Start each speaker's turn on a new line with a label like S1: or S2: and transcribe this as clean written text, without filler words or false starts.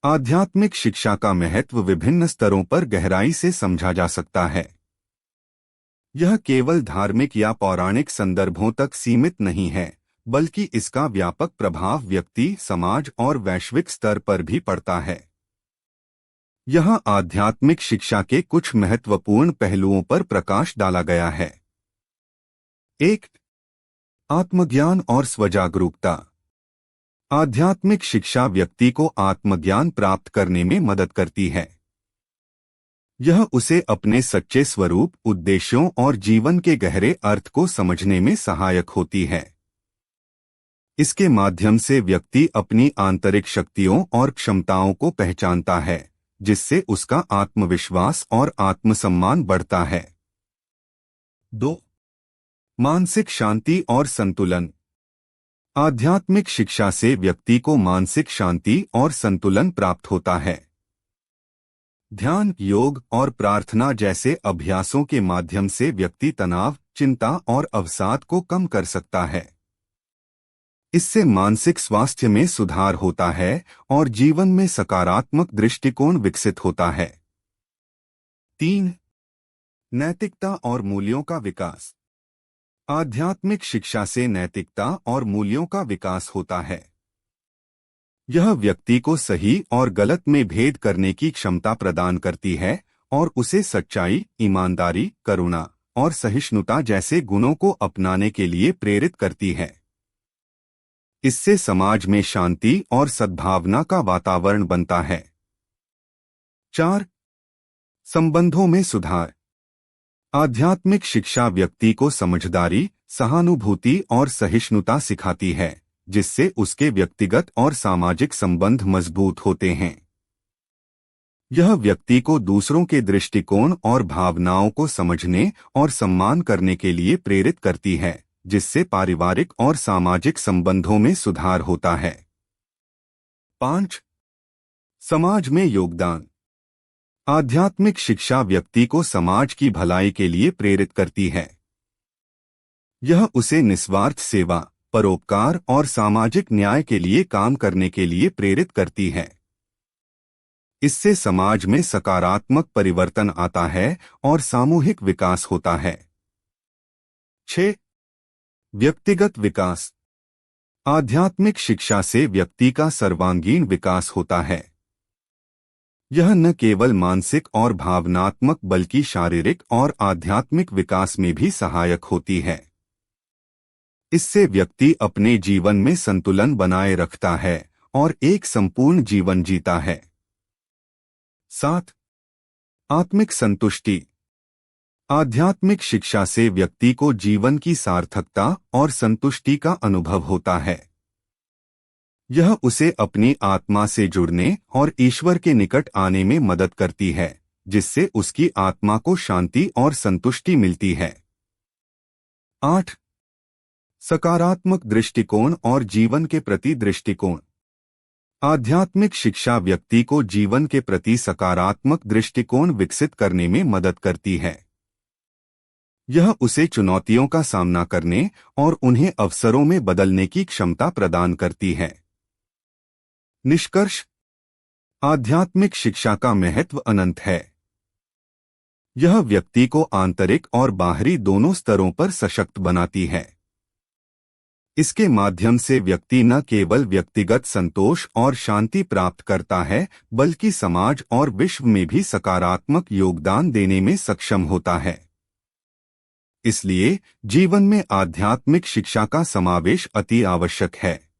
S1: आध्यात्मिक शिक्षा का महत्व विभिन्न स्तरों पर गहराई से समझा जा सकता है। यह केवल धार्मिक या पौराणिक संदर्भों तक सीमित नहीं है, बल्कि इसका व्यापक प्रभाव व्यक्ति, समाज और वैश्विक स्तर पर भी पड़ता है। यहाँ आध्यात्मिक शिक्षा के कुछ महत्वपूर्ण पहलुओं पर प्रकाश डाला गया है। 1. आत्मज्ञान और स्वजागरूकता। आध्यात्मिक शिक्षा व्यक्ति को आत्मज्ञान प्राप्त करने में मदद करती है। यह उसे अपने सच्चे स्वरूप, उद्देश्यों और जीवन के गहरे अर्थ को समझने में सहायक होती है। इसके माध्यम से व्यक्ति अपनी आंतरिक शक्तियों और क्षमताओं को पहचानता है, जिससे उसका आत्मविश्वास और आत्मसम्मान बढ़ता है। 2. मानसिक शांति और संतुलन। आध्यात्मिक शिक्षा से व्यक्ति को मानसिक शांति और संतुलन प्राप्त होता है। ध्यान, योग और प्रार्थना जैसे अभ्यासों के माध्यम से व्यक्ति तनाव, चिंता और अवसाद को कम कर सकता है। इससे मानसिक स्वास्थ्य में सुधार होता है और जीवन में सकारात्मक दृष्टिकोण विकसित होता है। 3. नैतिकता और मूल्यों का विकास। आध्यात्मिक शिक्षा से नैतिकता और मूल्यों का विकास होता है। यह व्यक्ति को सही और गलत में भेद करने की क्षमता प्रदान करती है और उसे सच्चाई, ईमानदारी, करुणा और सहिष्णुता जैसे गुणों को अपनाने के लिए प्रेरित करती है। इससे समाज में शांति और सद्भावना का वातावरण बनता है। 4. संबंधों में सुधार। आध्यात्मिक शिक्षा व्यक्ति को समझदारी, सहानुभूति और सहिष्णुता सिखाती है, जिससे उसके व्यक्तिगत और सामाजिक संबंध मजबूत होते हैं। यह व्यक्ति को दूसरों के दृष्टिकोण और भावनाओं को समझने और सम्मान करने के लिए प्रेरित करती है, जिससे पारिवारिक और सामाजिक संबंधों में सुधार होता है। 5. समाज में योगदान। आध्यात्मिक शिक्षा व्यक्ति को समाज की भलाई के लिए प्रेरित करती है। यह उसे निस्वार्थ सेवा, परोपकार और सामाजिक न्याय के लिए काम करने के लिए प्रेरित करती है। इससे समाज में सकारात्मक परिवर्तन आता है और सामूहिक विकास होता है। 6. व्यक्तिगत विकास। आध्यात्मिक शिक्षा से व्यक्ति का सर्वांगीण विकास होता है। यह न केवल मानसिक और भावनात्मक बल्कि शारीरिक और आध्यात्मिक विकास में भी सहायक होती है। इससे व्यक्ति अपने जीवन में संतुलन बनाए रखता है और एक संपूर्ण जीवन जीता है। 7. आत्मिक संतुष्टि। आध्यात्मिक शिक्षा से व्यक्ति को जीवन की सार्थकता और संतुष्टि का अनुभव होता है। यह उसे अपनी आत्मा से जुड़ने और ईश्वर के निकट आने में मदद करती है, जिससे उसकी आत्मा को शांति और संतुष्टि मिलती है। 8. सकारात्मक दृष्टिकोण और जीवन के प्रति दृष्टिकोण। आध्यात्मिक शिक्षा व्यक्ति को जीवन के प्रति सकारात्मक दृष्टिकोण विकसित करने में मदद करती है। यह उसे चुनौतियों का सामना करने और उन्हें अवसरों में बदलने की क्षमता प्रदान करती है। निष्कर्ष। आध्यात्मिक शिक्षा का महत्व अनंत है। यह व्यक्ति को आंतरिक और बाहरी दोनों स्तरों पर सशक्त बनाती है। इसके माध्यम से व्यक्ति न केवल व्यक्तिगत संतोष और शांति प्राप्त करता है, बल्कि समाज और विश्व में भी सकारात्मक योगदान देने में सक्षम होता है। इसलिए जीवन में आध्यात्मिक शिक्षा का समावेश अति आवश्यक है।